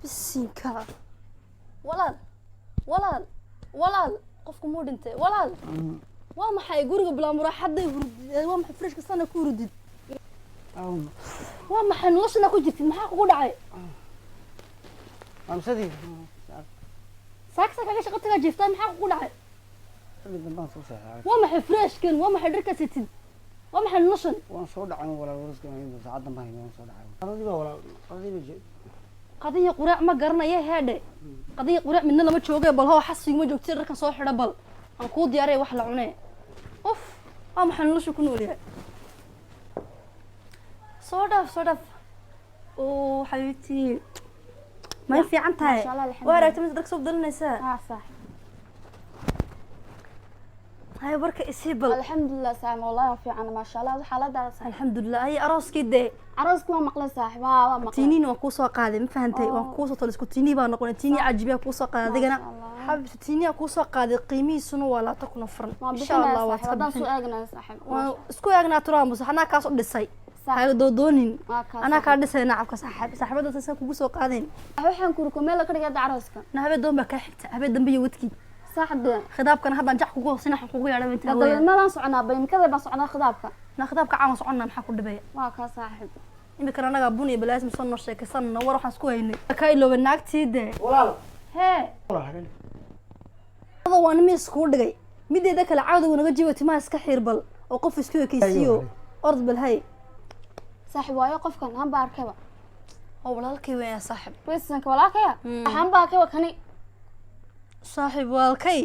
بسينكا walaal qofku muu dhintay walaal waa maxay guriga bilaa muraaxada hurdid waa maxay fresh kasana ku hurdid waa maxay noloshana ku jirtid maxaa kugu dhacay amsadii saaksa kaga shaqo taga jeeftaan maxaa kugu dhacay waa maxay fresh kan waa maxay dharka sitid waa maxay noloshan waan soo dhacay walaal wariska ma saacad dambe waan soo dhacay qadiga walaal qadiga qadiya quraac ma garanaya heedhe qadiya quraac midna lama joogay bal hoo xasiga ma joogtid dharkan soo xidha bal aan ku diyaaray wax la cunay of waa maxay nolosha ku nool yahay soo dhaaf oo xabiibtii ما في عنتها وراك تمسك دك صوب دلنيسا صح هاي بركة إسيبل الحمد لله سامي والله في عنا ما شاء الله حالة الحمد لله هي أراس كده عروسك ما مقلة صاحبها ما تينين وكوسة قاعدة ما فهمتي وكوسة طلع تيني بقى نقول تيني عجيبة كوسة قاعدة جنا حب تيني كوسة قاعدة قيمي سنو ولا تكون فرن إن شاء الله واتحب سوء أجناس صاحب وسكو أجناس ترى بس حنا كاس قدسي هاي دودونين أنا كاردسي نعرف صاحب ده تسا كوسة قاعدين waxaan ku rukumeela ka dhigay arooska nahabe doonba ka xigta habe dambiyo wadkii saxda khidaabkan hadaan jax kugu sinax kugu yaadhay inta dadka ma soconaa baymkada ba soconaa khidaabka na khidaabka aan soconaa maxaa ku dhibay waa ka saaxib imika anaga buni balaas misan noo sheekaysan war waxaan isku haynay ka ilooba naagtiide walaal hee walaal waan miis ku dhigay mideeda kala caawda naga jiibtay ma iska xirbal oo qof isku ekaysiyo ord bal hay saaxib waayo qofkan han ba arkaba oo walaalkay weey saaxib weesanka walaalkay han ba arkaba kani saaxib walaalkay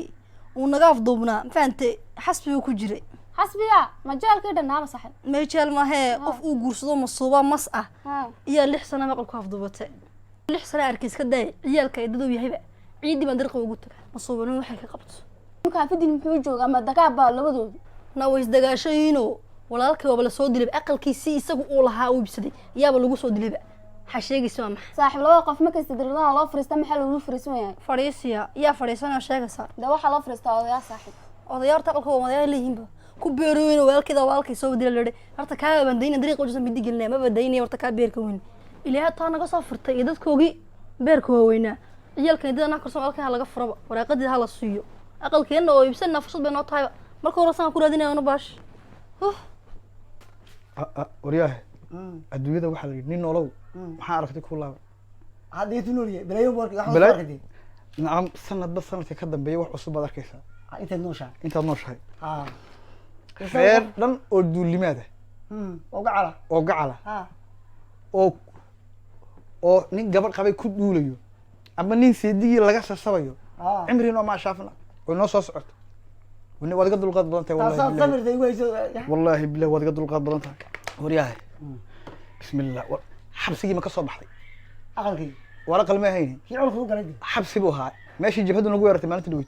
uu naga afduubnaa faantay xasbiga ku jiray xasbiga majaalkay dhanaaba saaxib meejal ma hee qof uu guursado masuuba mas ah iyo 6 sano maqal ku afduubatay 6 sano arkiis ka day ciyalka idadu yahayba ciidi baan dirqa ugu tagay masuubana waxay ka qabto ninka fidin muxuu joogaa ma dagaaba labadooda na way isdagaashayno walaalkay waa la soo dilay aqalkiisii isagu uu lahaa uu ibsaday yaaba lagu soo dilay حشيقي ما صاحب لو قف ما كيستدرنا لو فريستا محل لو فريسو يعني فريسيا يا فريسنا شيغسا دا waxa loo fariistaa odayaa saaxib odayaarta qalka odayaa leeyihiin ku beerooyin weelkida walkay soo wadil leeyahay horta ka bandayna dariiq wajsan mid gelnaa ma badayna horta ka beerka weyn ilaahay taa naga soo furtay dadkoogii beerka weynaa ciyalka idana korsan walka laga furo waraaqadii hala siiyo aqalkeena oo ibsan fursad bay noo tahay marka hore saan ku raadinayno baash wariyaha adduunyada waxa la yidhi nin nolow maxaa aragtay ku laaba hadii tunuliye balayo boorka wax soo arkay nacam sanadba sanadka ka dambeeya wax cusub baad arkaysaa intaad nooshahay reer dhan oo duulimaada oo gacala oo nin gabadh qabay ku duulayo ama nin seedigii laga sasabayo cimriina ma shaafna oo noo soo socoto waad iga dulqaad badan tahay wallahi billahi waad iga dulqaad badan tahay wariyaha bismillah حبسي ما كسر بحري أقلكي ولا قل ما هيني في عرف وقلدي حبسي بوها ماشي جبهته نقول رتي ما أنت دويت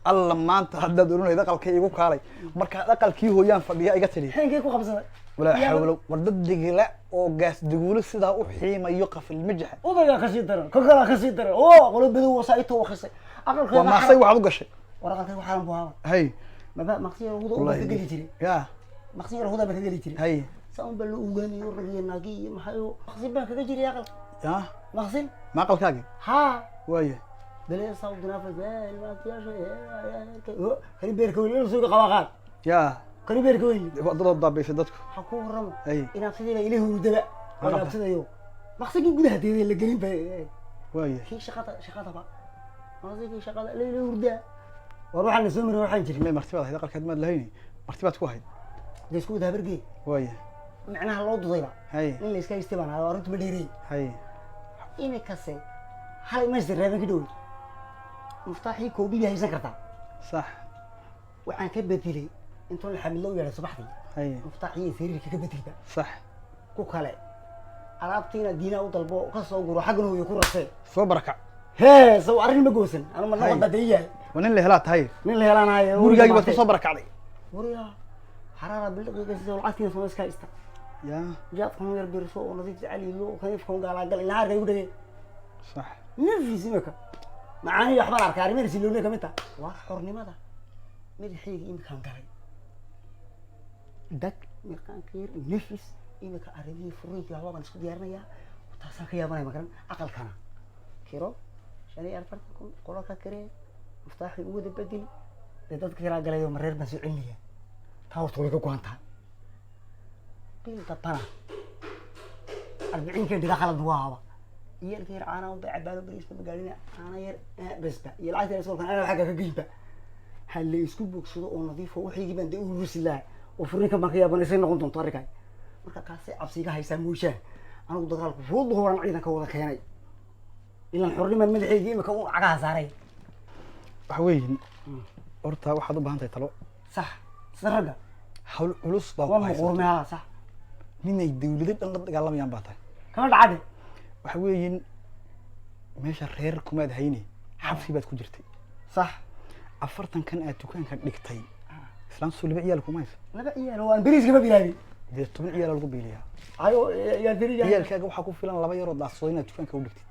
الله ما أنت هذا دورنا إذا قال كي يقول كاري مركا أقل كي هو يان فبيا يقتلي حين كيكو خبزة ولا حول وردد دقيقة أو جاس دقول السدا وحي ما يقف المجح وضيع خسيتر كوكلا خسيتر أوه قلوب بدو وسايته وخسي أقل كي وما صي واحد قشة ورقة وحرام بوها هي ما بقى مقصير وضوء بتقلي تري يا مقصير وضوء بتقلي تري هي سأقول بلو وجاني ورقي الناقي محيو مقصير بقى كذا جري أقل يا مقصير ما قل كاجي ها ويا دليل صوت نافذ ما تياش خلي بيركوين لو سوق قواقات يا خلي بيركوين ضد الضبي في ضدك حكوا الرمل اي إن أبصدي إليه ودبا ولا أبصدي يوم مقصير يقول هذه اللي قريب ويا في شقطة بقى مقصير في شقطة إليه وردا وروح على السمر وروح نجري ما مرتبات هذا قال كدمات لهيني مرتبات واحد ديسكود هبرقي ويا معناها الله ضيرة هاي اللي اسكاي استبان هذا ورنت بديري هاي إني كسي هاي ما يصير هذا كدوي مفتاحي كوبي هاي سكرتها صح وعن كبتيلي انتو اللي حملوا يا صباحي هاي مفتاحي سرير كبتيلي صح كوكاله عربتينا دينا وطلبوا كسو غرو حقنو يكون رسي سو بركع هي سو ارين ما غوسن انا ما نقد بديه ونين اللي هلات هاي من اللي هلان هاي وريغاغي بس سو بركع علي وريا حراره بالدقيقه سو العتين سو اسكا استا يا جاتكم يربي سو ونضيف علي لو كيفكم قال قال نهار يودي صح نفي سمكه معاني احمر اركاري مير سيلوني كمتا وا خورنيمدا مدخيغي امكان غاي دك مكان كير نفس إنك أريني فريق يا بابا نسكت يارنا يا وتاسا كيا بنا مكان أقل كنا كيرو شاني أرفعكم قولك كريه مفتاحي وده بدل ده كيرا قال يوم مرير بس عليا تاو طولك قوانتها قيل تطنا 40 كيلو دخل الضواها يا الكير أنا وبعباله بريس بقالين أنا ير بس بقى يلعب رسول كان أنا حاجة كجيبة هل يسكب بكسوده ونظيفه وحي يجيب عند رسول وفرني كم كيا بنسين نقول طارق marka kaasi absiga haysa muusha anigu dagaalku fudud horan ciidanka wada keenay ilan xornimada madaxeygii imika uu cagaha saaray waxa weeyeen horta waxaad u baahan tahay talo sax saraga hawl culus baa waa muqurmaha sax ninay dawladda dhan la dagaalamayaan baa tahay kama dhacday waxa weeyeen meesha reer kumaad hayni xabsi baad ku jirtay sax 40 kan aad dukaanka dhigtay islaan soo laba ciyaal kumays laba ciyaal waan bariiska ma bilaabay de 10 ciyaal lagu biiliyaa ayo ya diriga ciyaalkaaga waxa ku filan laba yar oo daasoo inaad dukaanka u dhigtid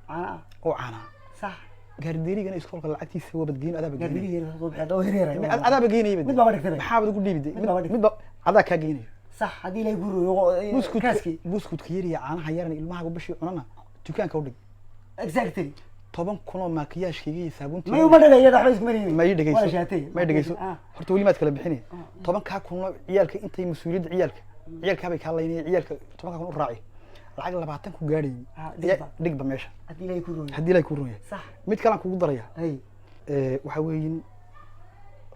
caana sax gaardeerigana iskoolka lacagtiisa waa badgeyn adaaba gaardeeriga soo bixi doo hireeray adaaba geynay mid baa dhigtay maxaa wada ku dhiibday mid adaa ka geynay sax hadii la guuriyo buskut yariya caanaha yaran ilmaha bishii cunana dukaanka u dhig exactly 10 kun makiyaashkayga iyo saabuuntii ma dhagayada waxba isku mariyay ma dhagayso horta wali maad kala bixinay 10 ka kun ciyaalka intay mas'uuliyadda ciyaalka bay ka laynay ciyaalka 10 ka kun u raaci lacag 20 ku gaadhay dhigba meesha hadii la ku rooyay sax mid kale aan kugu daraya waxa weeyeen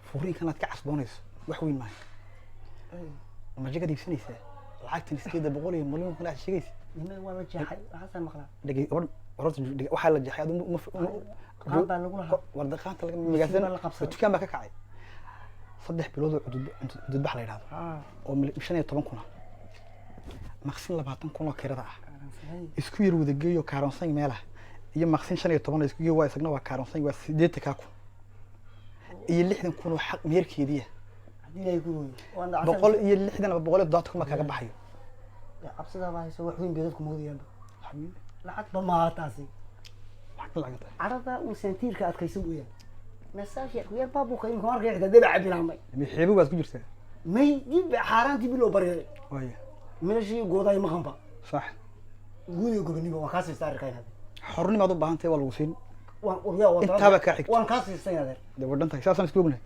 furiin kanaad ka casboonayso wax weyn maahay ma jiga diibsanaysa lacagtan 800 milyan kuna sheegaysa nimay wala jaxay waxaan maqlaa dhagay waxaa la jaxay aduu qaabaa lagu lahaa wardaqaanta laga magaasan dukaan baa ka kacay 3 bilood oo cudud bax la yiraahdo oo 15 kuna maqsin 20 kun oo kirada ah isku yar wada geeyo kaaronsan meelaha iyo maqsin 15 isku geeyo waa isagna waa kaaronsan waa 8 ka kun iyo 60 kun oo xaq meerkeediya hadii ay ku rooyay 160 ama 100 kuma kaga baxayo absida baa hayso wax weyn beedad ku moodayaan lacag ba ma taasi arada uu sentiirka adkaysan u yahay مساج يا خويا بابو كيم كمان قاعد دبع بلامي ميحيبو بس كجرت مي جيب حارانتي بلو بري وي ماشي غوداي ما خنبا صح غودي غبني waa kaasi saar kay hada xornimo aad u baahantay waa lagu siin waan inta ba ka xigto waan kaasi saar de wadantahay saasan isku ognahay